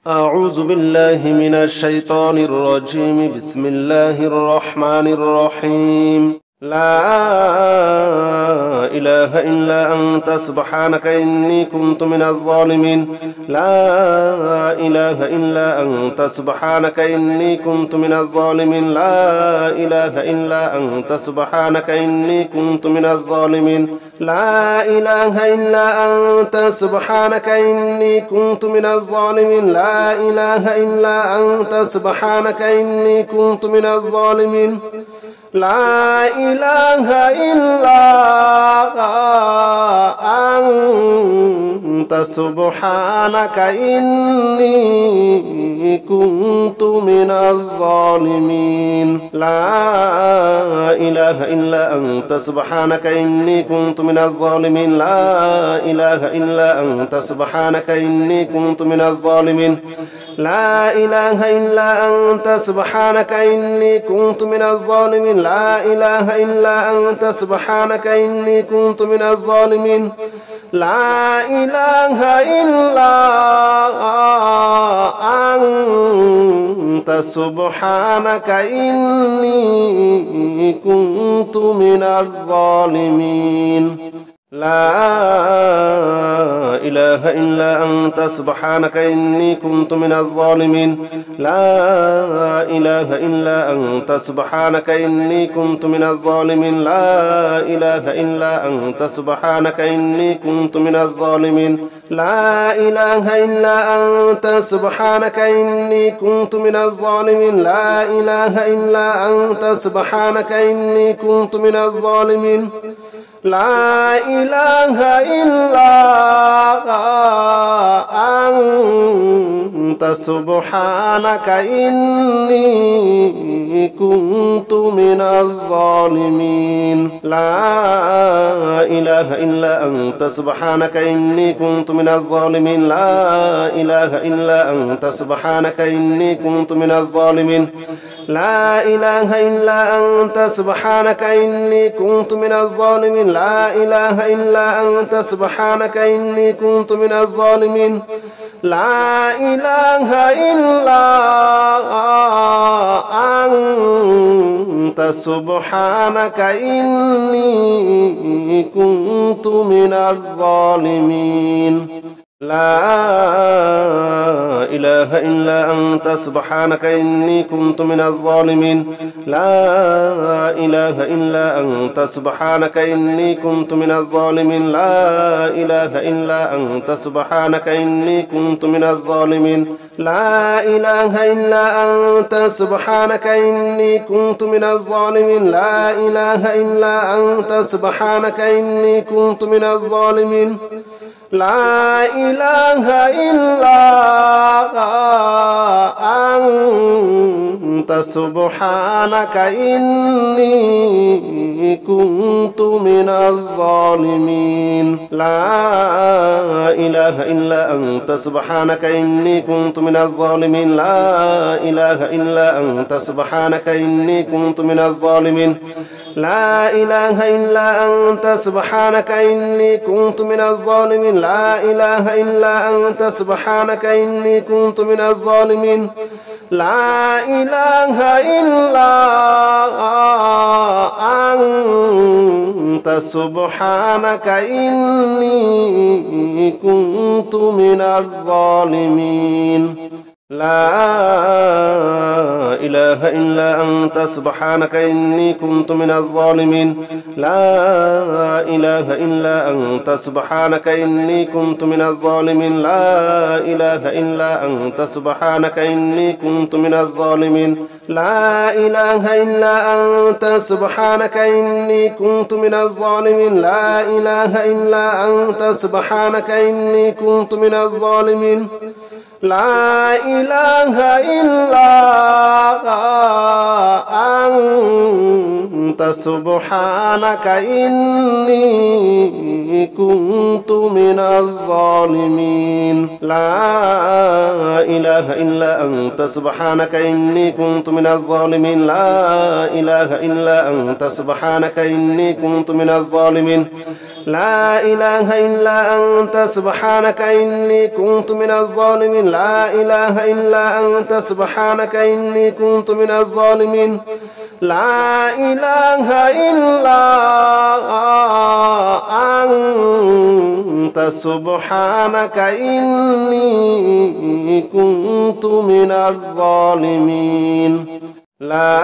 أعوذ بالله من الشيطان الرجيم. بسم الله الرحمن الرحيم. لا إله إلا أنت سبحانك إني كنت من الظالمين. لا إله إلا أنت سبحانك إني كنت من الظالمين. لا إله إلا أنت سبحانك إني كنت من الظالمين. لا إله إلا أنت سبحانك إني كنت من الظالمين. لا إله إلا أنت سبحانك إني كنت من الظالمين. لا إله إلا أنت سبحانك إني كنت من الظالمين. لا إله إلا أنت سبحانك إني كنت من الظالمين. لا إله إلا أنت سبحانك إني كنت من الظالمين. لا إله إلا أنت سبحانك إني كنت من الظالمين. لا إله إلا أنت سبحانك إني كنت من الظالمين. لا إله إلا أنت سبحانك إني كنت من الظالمين. لا إله إلا أنت سبحانك إني كنت من الظالمين. لا إله إلا أنت سبحانك إني كنت من الظالمين. لا إله إلا أنت سبحانك إني كنت من الظالمين. لا إله إلا أنت سبحانك إني كنت من الظالمين. لا إله إلا أنت سبحانك إني كنت من الظالمين. لا إله إلا أنت سبحانك إني كنت من الظالمين. لا إله إلا أنت سبحانك إني كنت من الظالمين. لا إله إلا أنت سبحانك إني كنت من الظالمين. لا إله إلا أنت سبحانك إني كنت من الظالمين. لا إله إلا أنت سبحانك إني كنت من الظالمين. لا إله إلا أنت سبحانك إني كنت من الظالمين. لا إله إلا أنت سبحانك إني كنت من الظالمين. لا إله إلا أنت سبحانك إني كنت من الظالمين. لا إله إلا أنت سبحانك إني كنت من الظالمين. لا إله إلا أنت سبحانك إني كنت من الظالمين. لا إله إلا أنت سبحانك إني كنت من الظالمين. لا إله إلا أنت سبحانك إني كنت من الظالمين. لا إله إلا أنت سبحانك إني كنت من الظالمين. لا إله إلا أنت سبحانك إني كنت من الظالمين. لا إله إلا أنت سبحانك إني كنت من الظالمين. لا إله إلا أنت سبحانك إني كنت من الظالمين. لا إله إلا أنت سبحانك إني كنت من الظالمين. لا إله إلا أنت سبحانك إني كنت من الظالمين. لا إله إلا أنت سبحانك إني كنت من الظالمين. لا إله إلا أنت سبحانك إني كنت من الظالمين. لا إله إلا أنت سبحانك إني كنت من الظالمين. لا إله إلا أنت سبحانك إني كنت من الظالمين. لا إله إلا أنت سبحانك إني كنت من الظالمين. لا إله إلا أنت سبحانك إني كنت من الظالمين. لا إله إلا أنت سبحانك إني كنت من الظالمين. لا إله إلا أنت سبحانك إني كنت من الظالمين لا إله إلا أنت سبحانك إني كنت من الظالمين لا إله إلا أنت سبحانك إني كنت من الظالمين لا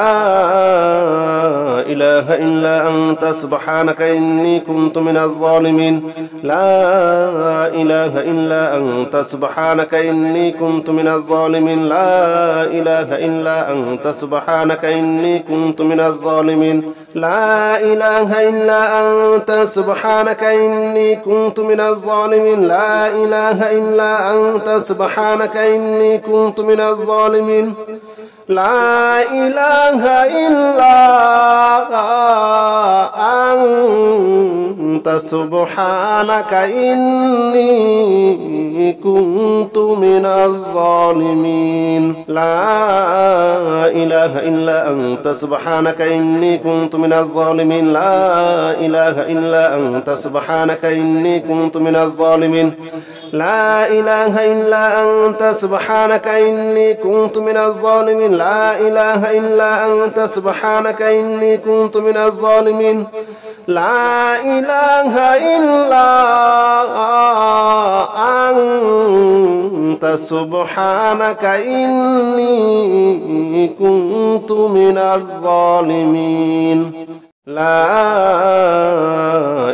إله إلا أنت سبحانك إني كنت من الظالمين لا إله إلا أنت سبحانك إني كنت من الظالمين لا إله إلا أنت سبحانك إني كنت من الظالمين لا إله إلا أنت سبحانك إني كنت من الظالمين لا إله إلا أنت سبحانك إني كنت من الظالمين لا إله إلا أنت سبحانك إني كنت من الظالمين لا إله إلا أنت سبحانك إني كنت من الظالمين لا إله إلا أنت سبحانك إني كنت من الظالمين لا إله إلا أنت سبحانك إني كنت من الظالمين لا إله إلا أنت سبحانك إني كنت من الظالمين لا إله إلا أنت سبحانك إني كنت من الظالمين لا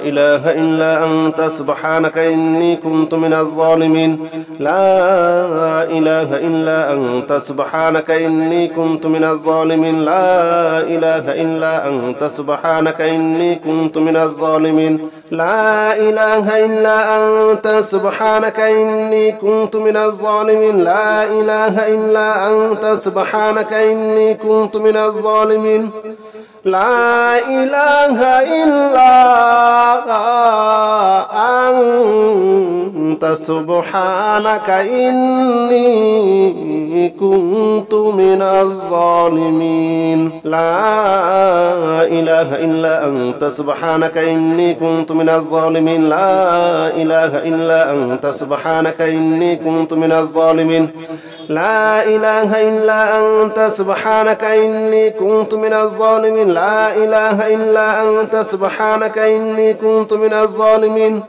إله إلا أنت سبحانك إني كنت من الظالمين لا إله إلا أنت سبحانك إني كنت من الظالمين لا إله إلا أنت سبحانك إني كنت من الظالمين لا إله إلا أنت سبحانك إني كنت من الظالمين لا إله إلا أنت سبحانك إني كنت من الظالمين لا إله إلا أنت سبحانك إني كنت من الظالمين لا إله إلا أنت سبحانك إني كنت من الظالمين لا إله إلا أنت سبحانك إني كنت من الظالمين لا إله إلا أنت سبحانك إني كنت من الظالمين لا إله إلا أنت سبحانك إني كنت من الظالمين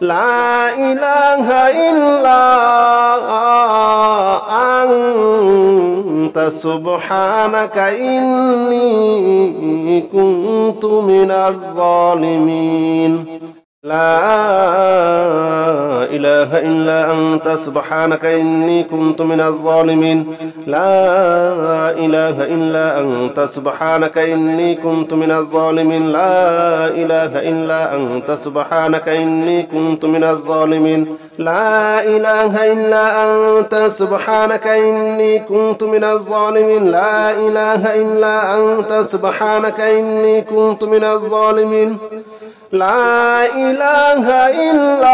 لا إله إلا أنت سبحانك إني كنت من الظالمين لا إله إلا أنت سبحانك إني كنت من الظالمين لا إله إلا أنت سبحانك إني كنت من الظالمين لا إله إلا أنت سبحانك إني كنت من الظالمين لا إله إلا أنت سبحانك إني كنت من الظالمين لا إله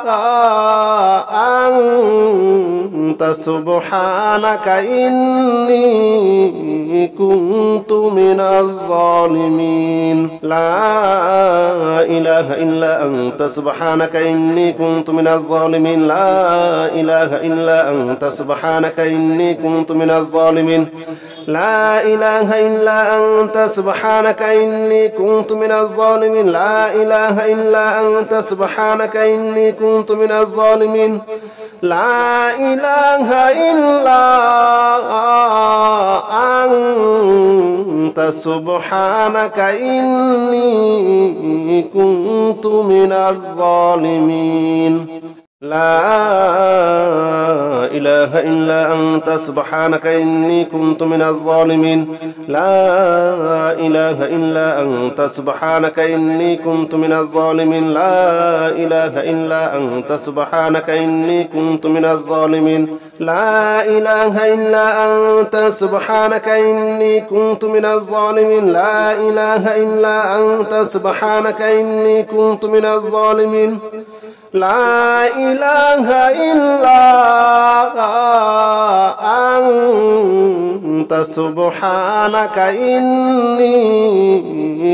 إلا أنت سبحانك إني كنت من الظالمين لا إله إلا أنت سبحانك إني كنت من الظالمين لا إله إلا أنت سبحانك إني كنت من الظالمين لا إله إلا أنت سبحانك إني كنت من الظالمين لا إله إلا أنت سبحانك إني كنت من الظالمين لا إله إلا أنت سبحانك إني كنت من الظالمين لا إله إلا أنت سبحانك إني كنت من الظالمين لا إله إلا أنت سبحانك إني كنت من الظالمين لا إله إلا أنت سبحانك إني كنت من الظالمين لا إله إلا أنت سبحانك إني كنت من الظالمين لا إله إلا أنت سبحانك إني كنت من الظالمين لا إله إلا أنت سبحانك إني كنت من الظالمين لا إله إلا أنت سبحانك إني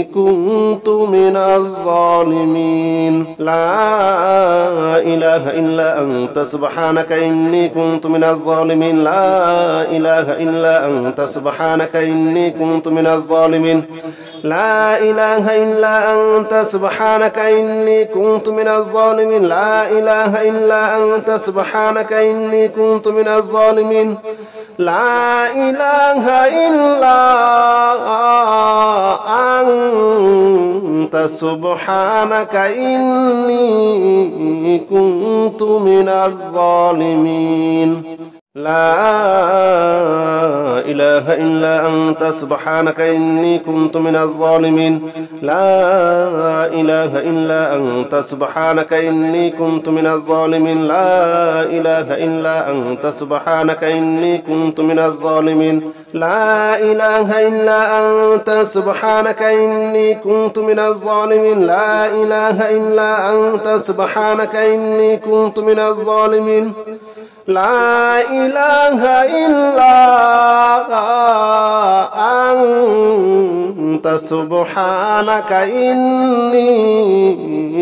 كنت من الظالمين لا إله إلا أنت سبحانك إني كنت من الظالمين لا إله إلا أنت سبحانك إني كنت من الظالمين لا إله إلا أنت سبحانك إني كنت من الظالمين لا إله إلا أنت سبحانك إني كنت من الظالمين لا إله إلا أنت سبحانك إني كنت من الظالمين لا إله إلا أنت سبحانك إني كنت من الظالمين لا إله إلا أنت سبحانك إني كنت من الظالمين لا إله إلا أنت سبحانك إني كنت من الظالمين لا إله إلا أنت سبحانك إني كنت من الظالمين لا إله إلا أنت سبحانك إني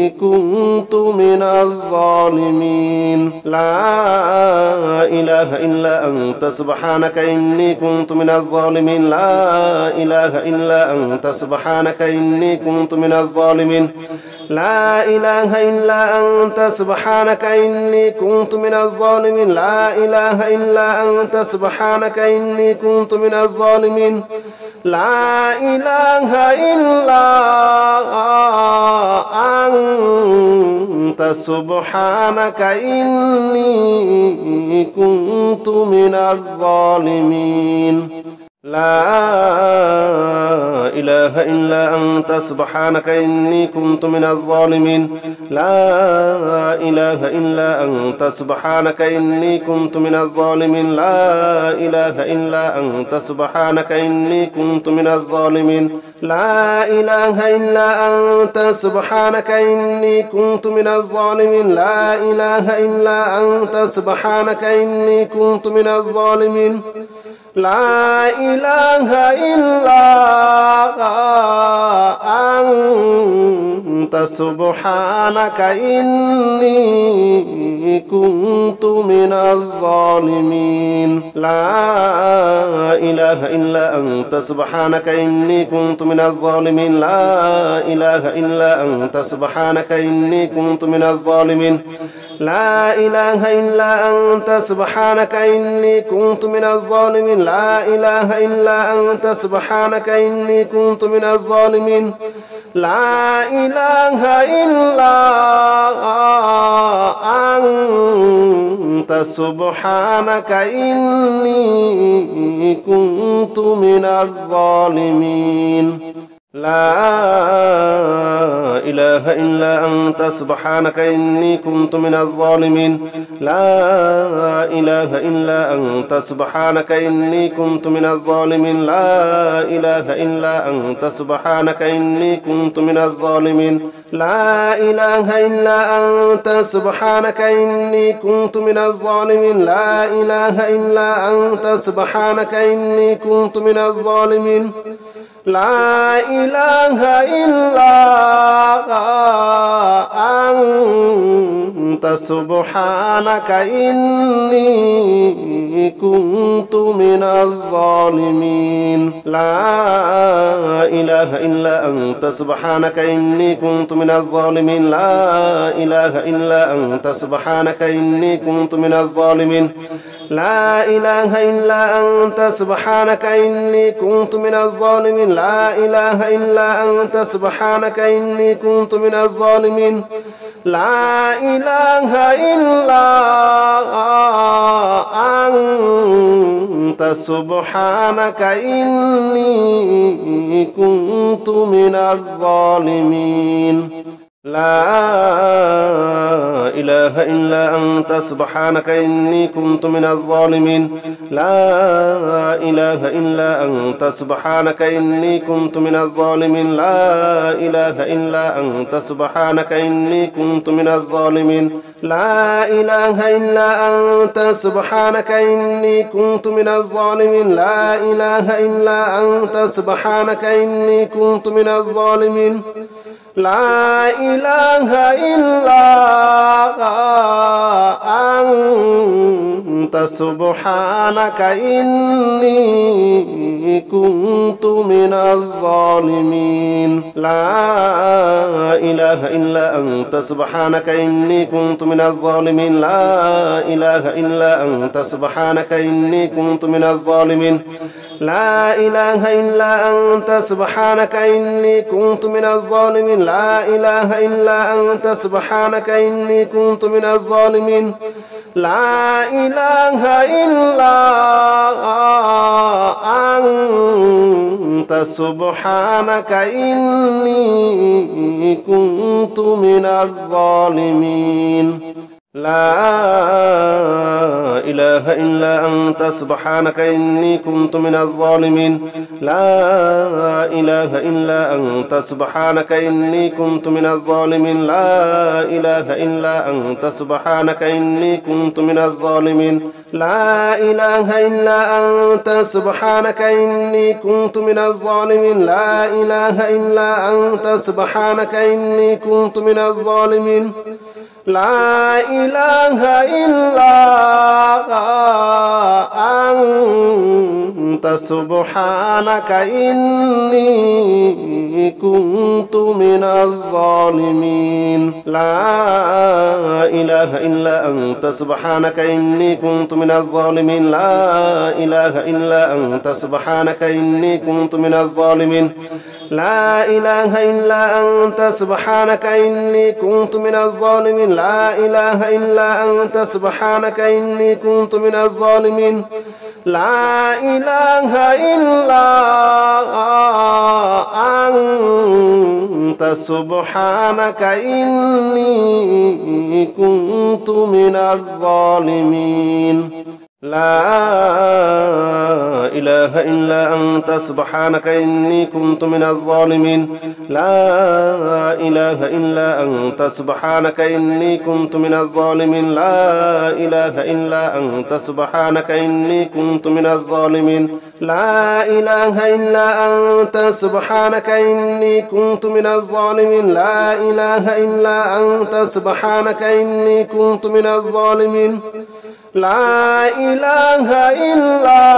كنت من الظالمين لا إله إلا أنت سبحانك إني كنت من الظالمين لا إله إلا أنت سبحانك إني كنت من الظالمين لا إله إلا أنت سبحانك إني كنت من الظالمين لا إله إلا أنت سبحانك إني كنت من الظالمين لا إله إلا أنت سبحانك إني كنت من الظالمين لا إله إلا أنت سبحانك إني كنت من الظالمين لا إله إلا أنت سبحانك إني كنت من الظالمين لا إله إلا أنت سبحانك إني كنت من الظالمين لا إله إلا أنت سبحانك إني كنت من الظالمين لا إله إلا أنت سبحانك إني كنت من الظالمين لا إله إلا أنت سبحانك إني كنت من الظالمين لا إله إلا أنت سبحانك إني كنت من الظالمين لا إله إلا أنت سبحانك إني كنت من الظالمين لا إله إلا أنت سبحانك إني كنت من الظالمين لا إله إلا أنت سبحانك إني كنت من الظالمين لا إله إلا أنت سبحانك إني كنت من الظالمين لا إله إلا أنت سبحانك إني كنت من الظالمين لا إله إلا أنت سبحانك إني كنت من الظالمين لا إله إلا أنت سبحانك إني كنت من الظالمين لا إله إلا أنت سبحانك إني كنت من الظالمين لا إله إلا أنت سبحانك إني كنت من الظالمين لا إله إلا أنت سبحانك إني كنت من الظالمين لا إله إلا أنت سبحانك إني كنت من الظالمين لا إله إلا أنت سبحانك إني كنت من الظالمين لا إله إلا أنت سبحانك إني كنت من الظالمين لا إله إلا أنت سبحانك إني كنت من الظالمين لا إله إلا أنت سبحانك إني كنت من الظالمين لا إله إلا أنت سبحانك إني كنت من الظالمين لا إله إلا أنت سبحانك إني كنت من الظالمين لا إله إلا أنت سبحانك إني كنت من الظالمين لا إله إلا أنت سبحانك إني كنت من الظالمين لا إله إلا أنت سبحانك إني كنت من الظالمين لا إله إلا أنت سبحانك إني كنت من الظالمين لا إله إلا أنت سبحانك إني كنت من الظالمين لا إله إلا أنت سبحانك إني كنت من الظالمين لا إله إلا أنت سبحانك إني كنت من الظالمين لا إله إلا أنت سبحانك إني كنت من الظالمين لا إله إلا أنت سبحانك إني كنت من الظالمين لا إله إلا أنت سبحانك إني كنت من الظالمين لا إله إلا أنت سبحانك إني كنت من الظالمين لا إله إلا أنت سبحانك إني كنت من الظالمين لا إله إلا أنت سبحانك إني كنت من الظالمين لا إله إلا أنت سبحانك إني كنت من الظالمين لا إله إلا أنت سبحانك إني كنت من الظالمين لا إله إلا أنت سبحانك إني كنت من الظالمين لا إله إلا أنت سبحانك إني كنت من الظالمين لا إله إلا أنت سبحانك إني كنت من الظالمين لا إله إلا أنت سبحانك إني كنت من الظالمين لا إله إلا أنت سبحانك إني كنت من الظالمين لا إله إلا أنت سبحانك إني كنت من الظالمين لا إله إلا أنت سبحانك إني كنت من الظالمين لا إله إلا أنت سبحانك إني كنت من الظالمين لا إله إلا أنت سبحانك إني كنت من الظالمين لا إله إلا أنت سبحانك إني كنت من الظالمين لا إله إلا أنت سبحانك إني كنت من الظالمين لا إله إلا أنت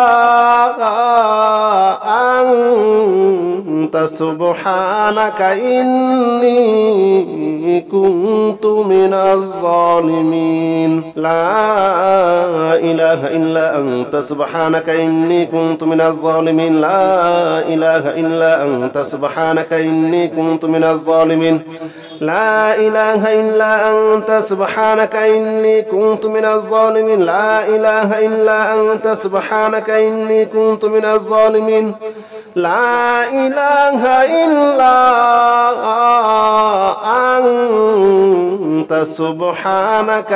سبحانك إني كنت من الظالمين لا إله إلا أنت سبحانك إني كنت من الظالمين لا إله إلا أنت سبحانك إني كنت من الظالمين لا إله إلا أنت سبحانك إني كنت من الظالمين لا إله إلا أنت سبحانك إني كنت من الظالمين لا إله إلا أنت سبحانك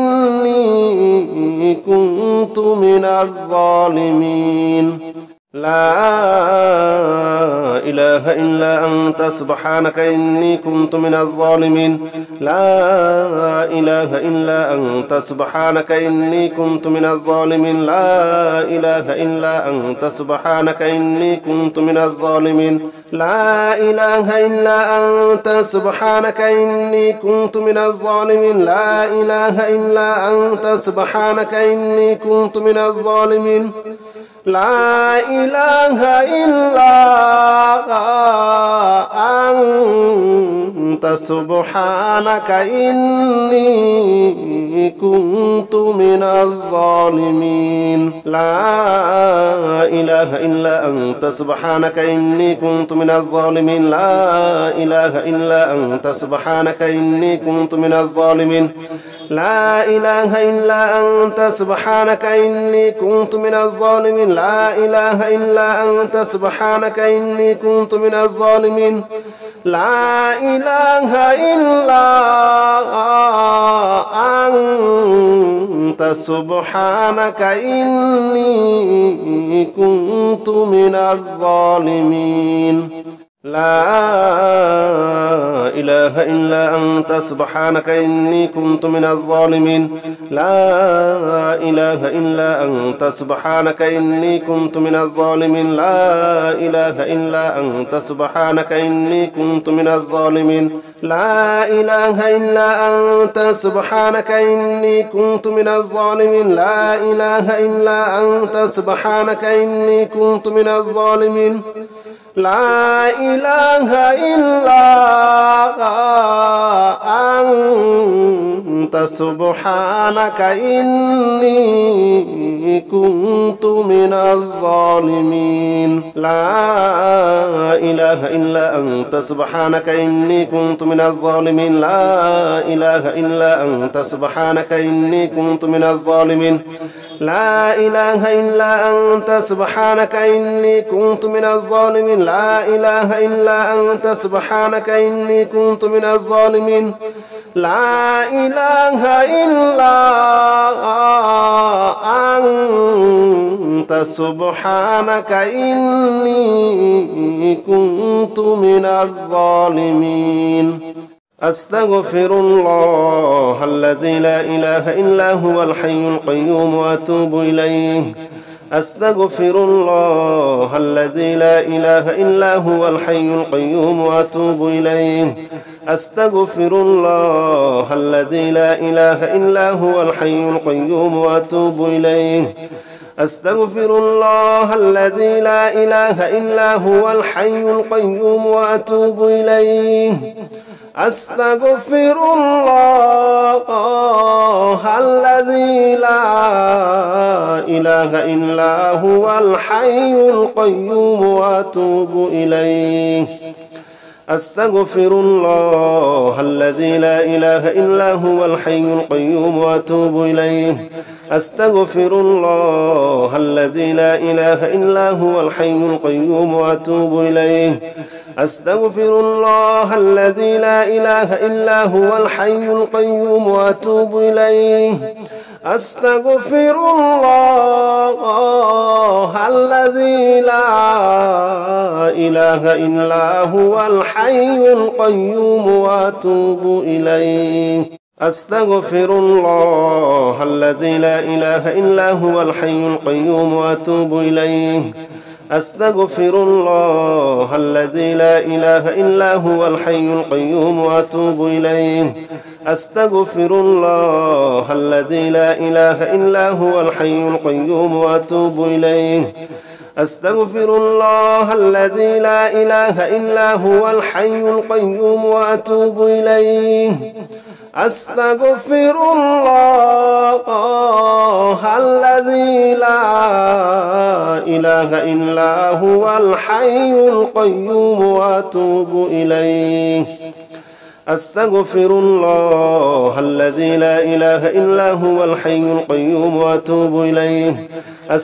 إني كنت من الظالمين لا إله إلا أنت سبحانك إني كنت من الظالمين لا إله إلا أنت سبحانك إني كنت من الظالمين لا إله إلا أنت سبحانك إني كنت من الظالمين لا إله إلا أنت سبحانك إني كنت من الظالمين لا إله إلا أنت سبحانك إني كنت من الظالمين لا إله إلا أنت سبحانك إني كنت من الظالمين لا إله إلا أنت سبحانك إني كنت من الظالمين لا إله إلا أنت سبحانك إني كنت من الظالمين لا إله إلا أنت سبحانك إني كنت من الظالمين لا إله إلا أنت سبحانك إني كنت من الظالمين لا إله إلا أنت سبحانك إني كنت من الظالمين لا إله إلا أنت سبحانك إني كنت من الظالمين لا إله إلا أنت سبحانك إني كنت من الظالمين لا إله إلا أنت سبحانك إني كنت من الظالمين لا إله إلا أنت سبحانك إني كنت من الظالمين لا إله إلا أنت سبحانك إني كنت من الظالمين لا إله إلا أنت سبحانك إني كنت من الظالمين لا إله إلا أنت سبحانك إني كنت من الظالمين لا إله إلا أنت سبحانك إني كنت من الظالمين لا إله إلا أنت سبحانك إني كنت من الظالمين لا إله إلا أنت سبحانك إني كنت من الظالمين لا إله إلا أنت سبحانك إني كنت من الظالمين أستغفر الله الذي لا إله إلا هو الحي القيوم وأتوب إليه أستغفر الله الذي لا إله إلا هو الحي القيوم وأتوب إليه أستغفر الله الذي لا إله إلا هو الحي القيوم وأتوب إليه أستغفر الله الذي لا إله إلا هو الحي القيوم وأتوب إليه أستغفر الله الذي لا إله إلا هو الحي القيوم وأتوب إليه أستغفر الله الذي لا إله إلا هو الحي القيوم وأتوب إليه أستغفر الله الذي لا إله إلا هو الحي القيوم وأتوب إليه أستغفر الله الذي لا إله إلا هو الحي القيوم وأتوب إليه أستغفر الله الذي لا إله إلا هو الحي القيوم وأتوب إليه أستغفر الله الذي لا إله إلا هو الحي القيوم وأتوب إليه أستغفر الله الذي لا إله إلا هو الحي القيوم وأتوب إليه أستغفر الله الذي لا إله إلا هو الحي القيوم وأتوب إليه أستغفر الله الذي لا إله إلا هو الحي القيوم وأتوب إليه أستغفر الله الذي لا إله إلا هو الحي القيوم وأتوب إليه أستغفر الله الذي لا إله إلا هو الحي القيوم وأتوب إليه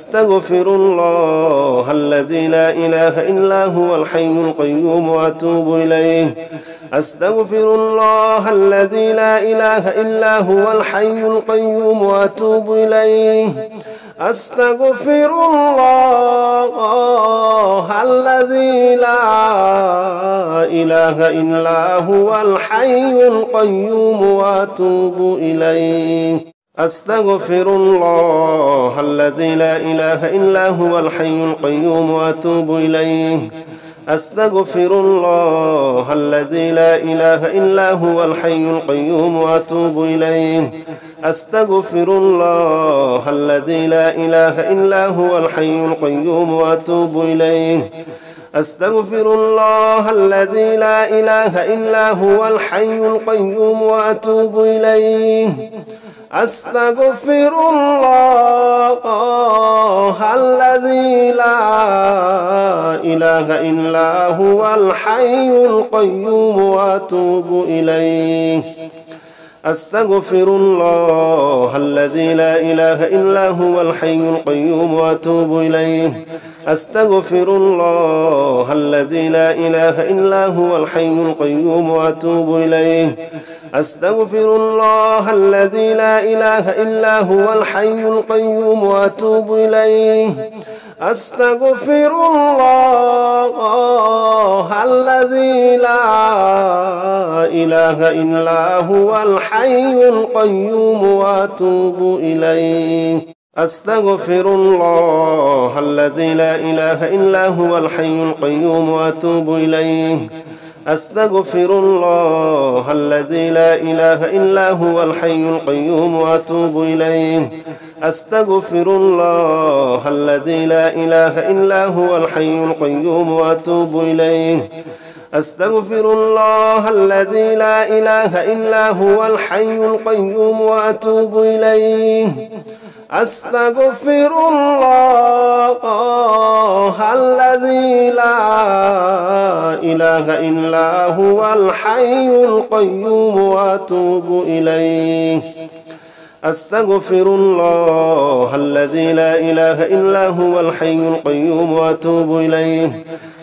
أستغفر الله الذي لا إله إلا هو الحي القيوم وأتوب إليه أستغفر الله الذي لا إله إلا هو الحي القيوم وأتوب إليه أستغفر الله الذي لا إله إلا هو الحي القيوم وأتوب إليه أستغفر الله الذي لا إله إلا هو الحي القيوم وأتوب إليه أستغفر الله الذي لا إله إلا هو الحي القيوم وأتوب إليه أستغفر الله الذي لا إله إلا هو الحي القيوم وأتوب إليه أستغفر الله الذي لا إله إلا هو الحي القيوم وأتوب إليه أستغفر الله الذي لا إله إلا هو الحي القيوم وأتوب إليه أستغفر الله الذي لا إله إلا هو الحي القيوم وأتوب إليه أستغفر الله الذي لا إله إلا هو الحي القيوم وأتوب إليه أستغفر الله الذي لا إله إلا هو الحي القيوم وأتوب إليه أستغفر الله الذي لا إله إلا هو الحي القيوم وأتوب إليه أستغفر الله الذي لا إله إلا هو الحي القيوم وأتوب إليه أستغفر الله الذي لا إله إلا هو الحي القيوم وأتوب إليه أستغفر الله الذي لا إله إلا هو الحي القيوم وأتوب إليه أستغفر الله الذي لا إله إلا هو الحي القيوم وأتوب إليه أستغفر الله الذي لا إله إلا هو الحي القيوم وأتوب إليه أستغفر الله الذي لا إله إلا هو الحي القيوم وأتوب إليه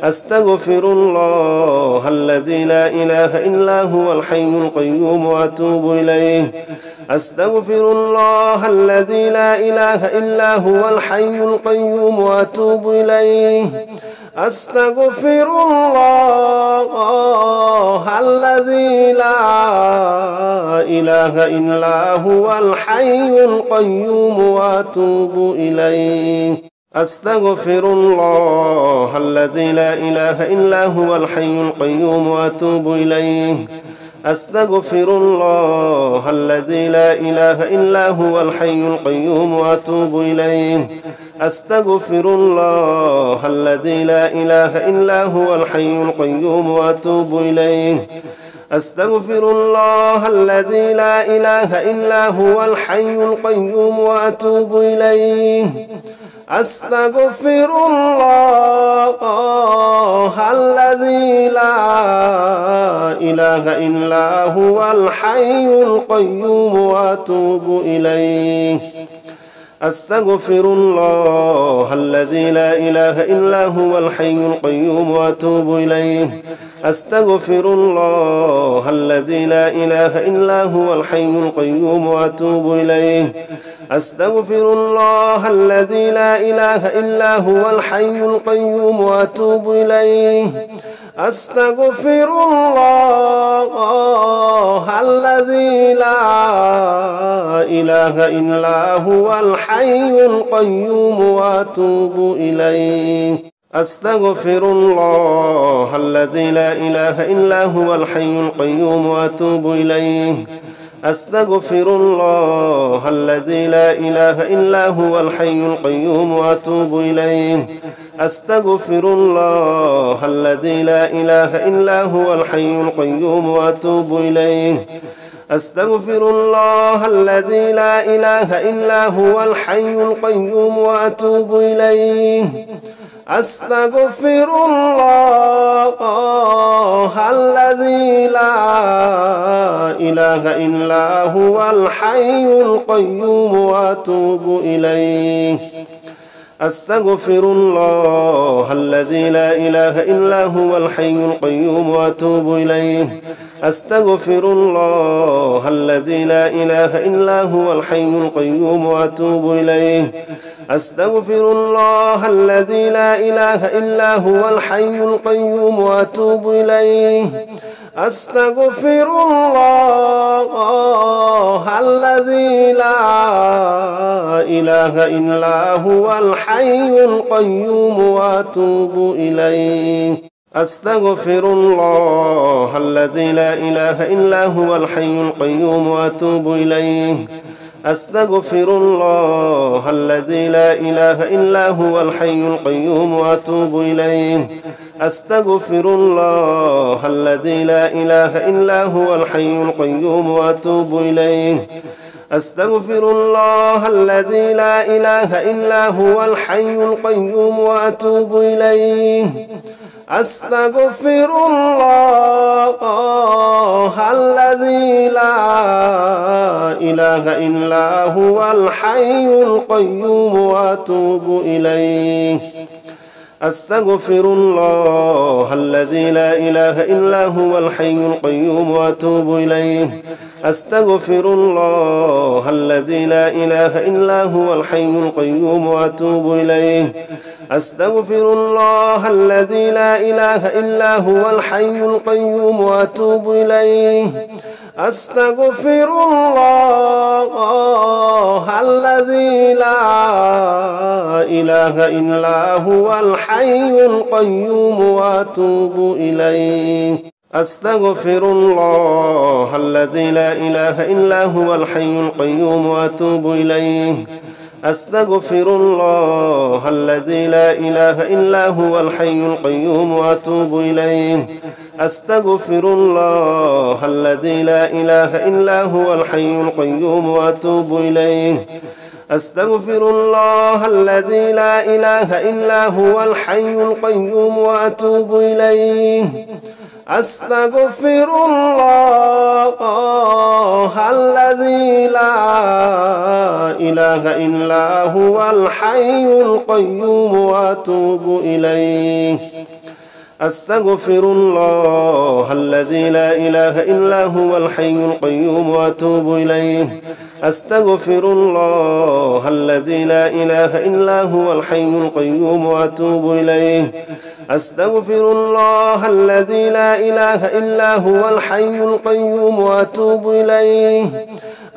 أستغفر الله الذي لا إله إلا هو الحي القيوم وأتوب إليه أستغفر الله الذي لا إله إلا هو الحي القيوم وأتوب إليه أستغفر الله الذي لا إله إلا هو الحي القيوم وأتوب إليه أستغفر الله الذي لا إله إلا هو الحي القيوم وأتوب إليه أستغفر الله الذي لا إله إلا هو الحي القيوم وأتوب إليه أستغفر الله الذي لا إله إلا هو الحي القيوم وأتوب إليه أستغفر الله الذي لا إله إلا هو الحي القيوم وأتوب إليه أستغفر الله الذي لا إله إلا هو الحي القيوم وأتوب إليه أستغفر الله الذي لا إله إلا هو الحي القيوم وأتوب إليه أستغفر الله الذي لا إله إلا هو الحي القيوم وأتوب إليه أستغفر الله الذي لا إله إلا هو الحي القيوم وأتوب إليه أستغفر الله الذي لا إله إلا هو الحي القيوم وأتوب إليه أستغفر الله الذي لا إله إلا هو الحي القيوم وأتوب إليه أستغفر الله الذي لا إله إلا هو الحي القيوم وأتوب إليه أستغفر الله الذي لا إله إلا هو الحي القيوم وأتوب إليه أستغفر الله الذي لا إله إلا هو الحي القيوم وأتوب إليه أستغفر الله الذي لا إله إلا هو الحي القيوم وأتوب إليه أستغفر الله الذي لا إله إلا هو الحي القيوم وأتوب إليه أستغفر الله الذي لا إله إلا هو الحي القيوم وأتوب إليه أستغفر الله الذي لا إله إلا هو الحي القيوم وأتوب إليه أستغفر الله الذي لا إله إلا هو الحي القيوم وأتوب إليه أستغفر الله الذي لا إله إلا هو الحي القيوم وأتوب إليه أستغفر الله الذي لا إله إلا هو الحي القيوم وأتوب إليه أستغفر الله الذي لا إله إلا هو الحي القيوم وأتوب إليه أستغفر الله الذي لا إله إلا هو الحي القيوم وأتوب إليه أستغفر الله الذي لا إله إلا هو الحي القيوم وأتوب إليه أستغفر الله الذي لا إله إلا هو الحي القيوم وأتوب إليه أستغفر الله الذي لا إله إلا هو الحي القيوم وأتوب إليه أستغفر الله الذي لا إله إلا هو الحي القيوم وأتوب إليه. أستغفر الله الذي لا إله إلا هو الحي القيوم وأتوب إليه. أستغفر الله الذي لا إله إلا هو الحي القيوم وأتوب إليه. أستغفر الله الذي لا إله إلا هو الحي القيوم وأتوب إليه. أستغفر الله الذي لا إله إلا هو الحي القيوم وأتوب إليه. أستغفر الله الذي لا إله إلا هو الحي القيوم وأتوب إليه. أستغفر الله الذي لا إله إلا هو الحي القيوم وأتوب إليه. أستغفر الله الذي لا إله إلا هو الحي القيوم وأتوب إليه. أستغفر الله الذي لا إله إلا هو الحي القيوم وأتوب إليه. أستغفر الله الذي لا إله إلا هو الحي القيوم وأتوب إليه.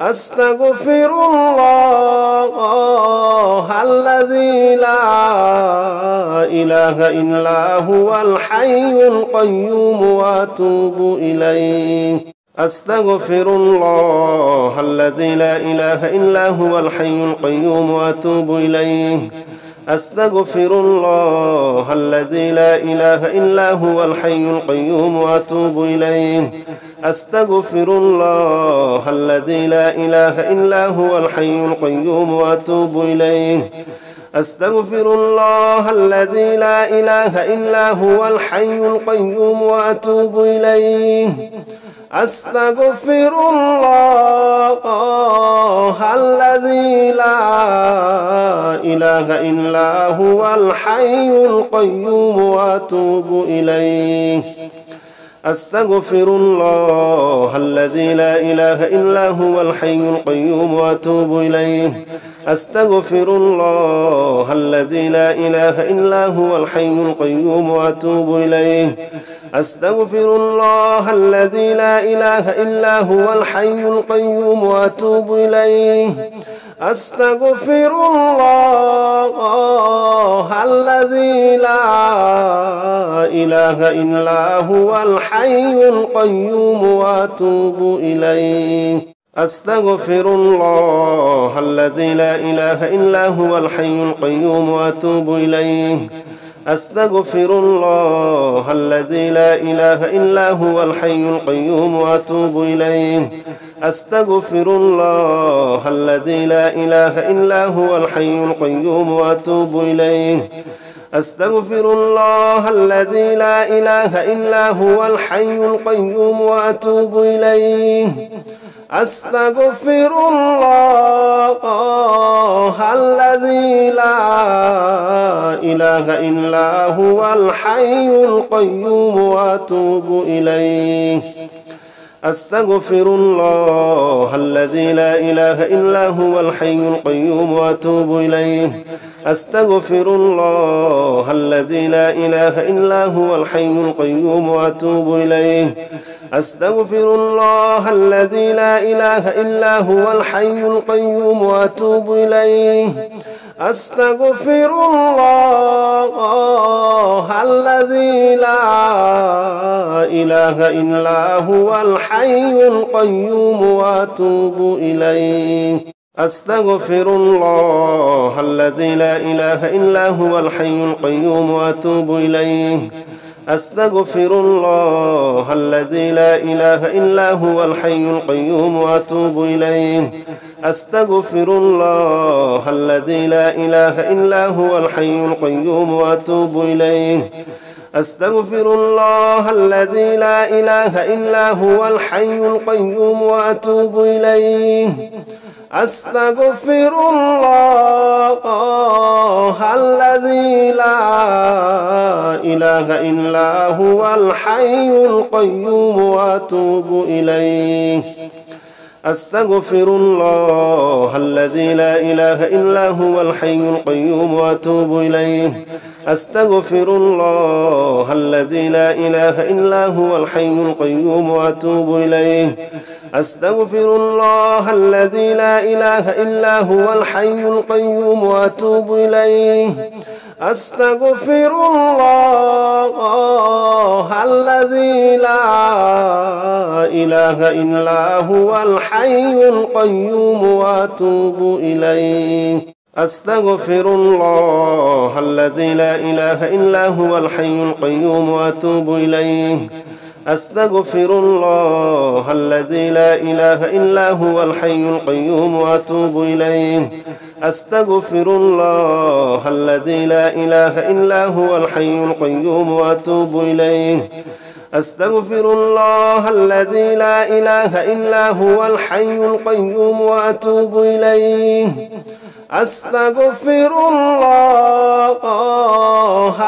أستغفر الله الذي لا إله إلا هو الحي القيوم وأتوب إليه. أستغفر الله الذي لا إله إلا هو الحي القيوم وأتوب إليه. أستغفر الله الذي لا إله إلا هو الحي القيوم وأتوب إليه. أستغفر الله الذي لا إله إلا هو الحي القيوم وأتوب إليه. أستغفر الله الذي لا إله إلا هو الحي القيوم وأتوب إليه. أستغفر الله الذي لا إله إلا هو الحي القيوم وأتوب إليه. أستغفر الله الذي لا إله إلا هو الحي القيوم وأتوب إليه. أستغفر الله الذي لا إله إلا هو الحي القيوم وأتوب إليه. أستغفر الله الذي لا إله إلا هو الحي القيوم وأتوب إليه. أستغفر الله الذي لا إله إلا هو الحي القيوم وأتوب إليه. أستغفر الله الذي لا إله إلا هو الحي القيوم وأتوب إليه. أستغفر الله الذي لا إله إلا هو الحي القيوم وأتوب إليه. أستغفر الله الذي لا إله إلا هو الحي القيوم وأتوب إليه. أستغفر الله الذي لا إله إلا هو الحي القيوم وأتوب إليه. أستغفر الله الذي لا إله إلا هو الحي القيوم وأتوب إليه. أستغفر الله الذي لا إله إلا هو الحي القيوم وأتوب إليه. أستغفر الله الذي لا إله إلا هو الحي القيوم وأتوب إليه. أستغفر الله الذي لا إله إلا هو الحي القيوم وأتوب إليه. أستغفر الله الذي لا إله إلا هو الحي القيوم وأتوب إليه. أستغفر الله الذي لا إله إلا هو الحي القيوم وأتوب إليه. أستغفر الله الذي لا إله إلا هو الحي القيوم وأتوب إليه. أستغفر الله الذي لا إله إلا هو الحي القيوم وأتوب إليه. أستغفر الله الذي لا إله إلا هو الحي القيوم وأتوب إليه. أستغفر الله الذي لا إله إلا هو الحي القيوم وأتوب إليه. أستغفر الله الذي لا إله إلا هو الحي القيوم وأتوب إليه. أستغفر الله الذي لا إله إلا هو الحي القيوم وأتوب إليه. أستغفر الله الذي لا إله إلا هو الحي القيوم وأتوب إليه. أستغفر الله الذي لا إله إلا هو الحي القيوم وأتوب إليه. أستغفر الله الذي لا إله إلا هو الحي القيوم وأتوب إليه. أستغفر الله الذي لا إله إلا هو الحي القيوم وأتوب إليه. أستغفر الله الذي لا إله إلا هو الحي القيوم وأتوب إليه. أستغفر الله الذي لا إله إلا هو الحي القيوم وأتوب إليه. أستغفر الله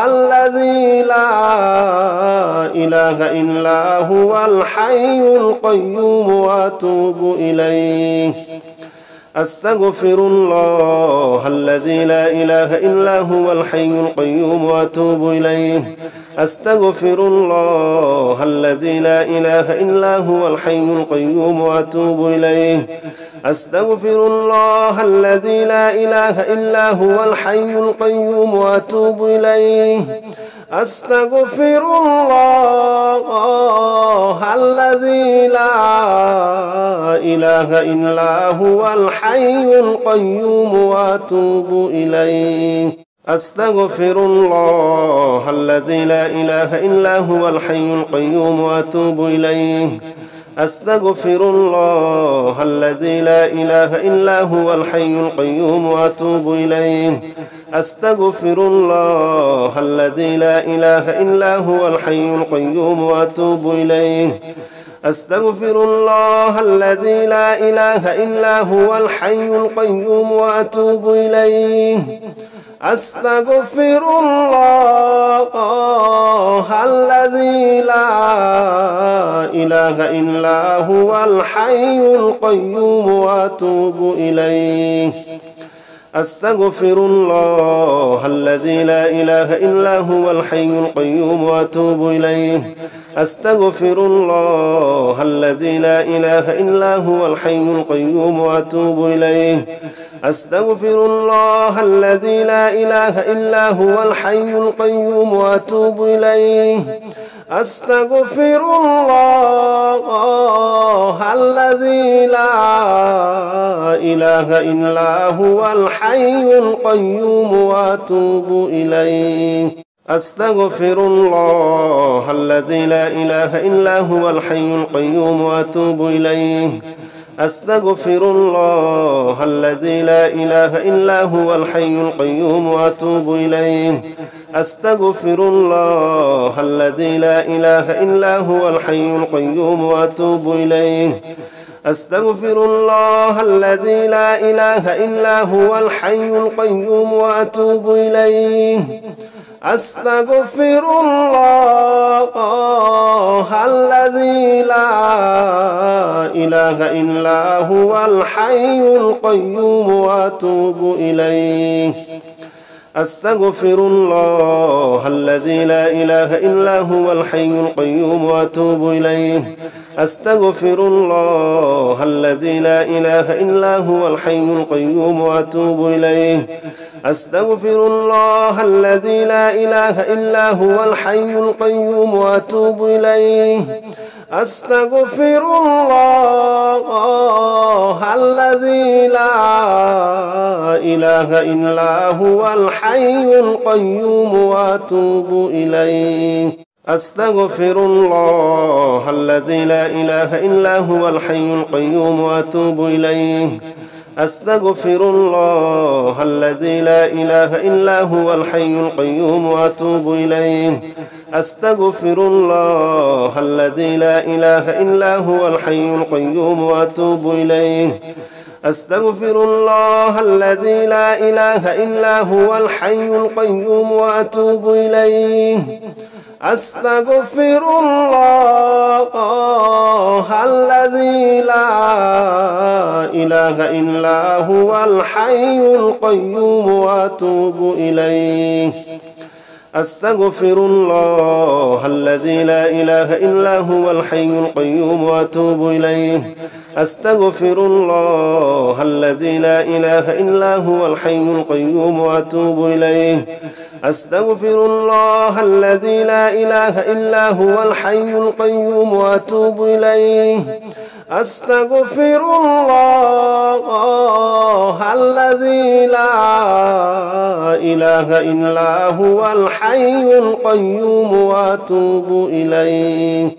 الذي لا إله إلا هو الحي القيوم وأتوب إليه. أستغفر الله الذي لا إله إلا هو الحي القيوم وأتوب إليه. أستغفر الله الذي لا إله إلا هو الحي القيوم وأتوب إليه. أستغفر الله الذي لا إله إلا هو الحي القيوم وأتوب إليه. أستغفر الله الذي لا إله إلا هو الحي القيوم وأتوب إليه. أستغفر الله الذي لا إله إلا هو الحي القيوم وأتوب إليه. أستغفر الله الذي لا إله إلا هو الحي القيوم وأتوب إليه. أستغفر الله الذي لا إله إلا هو الحي القيوم وأتوب إليه. أستغفر الله الذي لا إله إلا هو الحي القيوم وأتوب إليه. أستغفر الله الذي لا إله إلا هو الحي القيوم وأتوب إليه. أستغفر الله الذي لا إله إلا هو الحي القيوم وأتوب إليه. أستغفر الله الذي لا إله إلا هو الحي القيوم وأتوب إليه. أستغفر الله الذي لا إله إلا هو الحي القيوم وأتوب إليه. أستغفر الله الذي لا إله إلا هو الحي القيوم وأتوب إليه. أستغفر الله الذي لا إله إلا هو الحي القيوم وأتوب إليه. أستغفر الله الذي لا إله إلا هو الحي القيوم وأتوب إليه. أستغفر الله الذي لا إله إلا هو الحي القيوم وأتوب إليه. أستغفر الله الذي لا إله إلا هو الحي القيوم وأتوب إليه. أستغفر الله الذي لا إله إلا هو الحي القيوم وأتوب إليه. أستغفر الله الذي لا إله إلا هو الحي القيوم وأتوب إليه. أستغفر الله الذي لا إله إلا هو الحي القيوم وأتوب إليه. أستغفر الله الذي لا إله إلا هو الحي القيوم وأتوب إليه. أستغفر الله الذي لا إله إلا هو الحي القيوم وأتوب إليه. أستغفر الله الذي لا إله إلا هو الحي القيوم وأتوب إليه. أستغفر الله الذي لا إله إلا هو الحي القيوم وأتوب إليه. أستغفر الله الذي لا إله إلا هو الحي القيوم وأتوب إليه. أستغفر الله الذي لا إله إلا هو الحي القيوم وأتوب إليه. أستغفر الله الذي لا إله إلا هو الحي القيوم وأتوب إليه أستغفر الله الذي لا إله إلا هو الحي القيوم وأتوب إليه أستغفر الله الذي لا إله إلا هو الحي القيوم وأتوب إليه أستغفر الله الذي لا إله إلا هو الحي القيوم وأتوب إليه أستغفر الله الذي لا إله إلا هو الحي القيوم وأتوب إليه.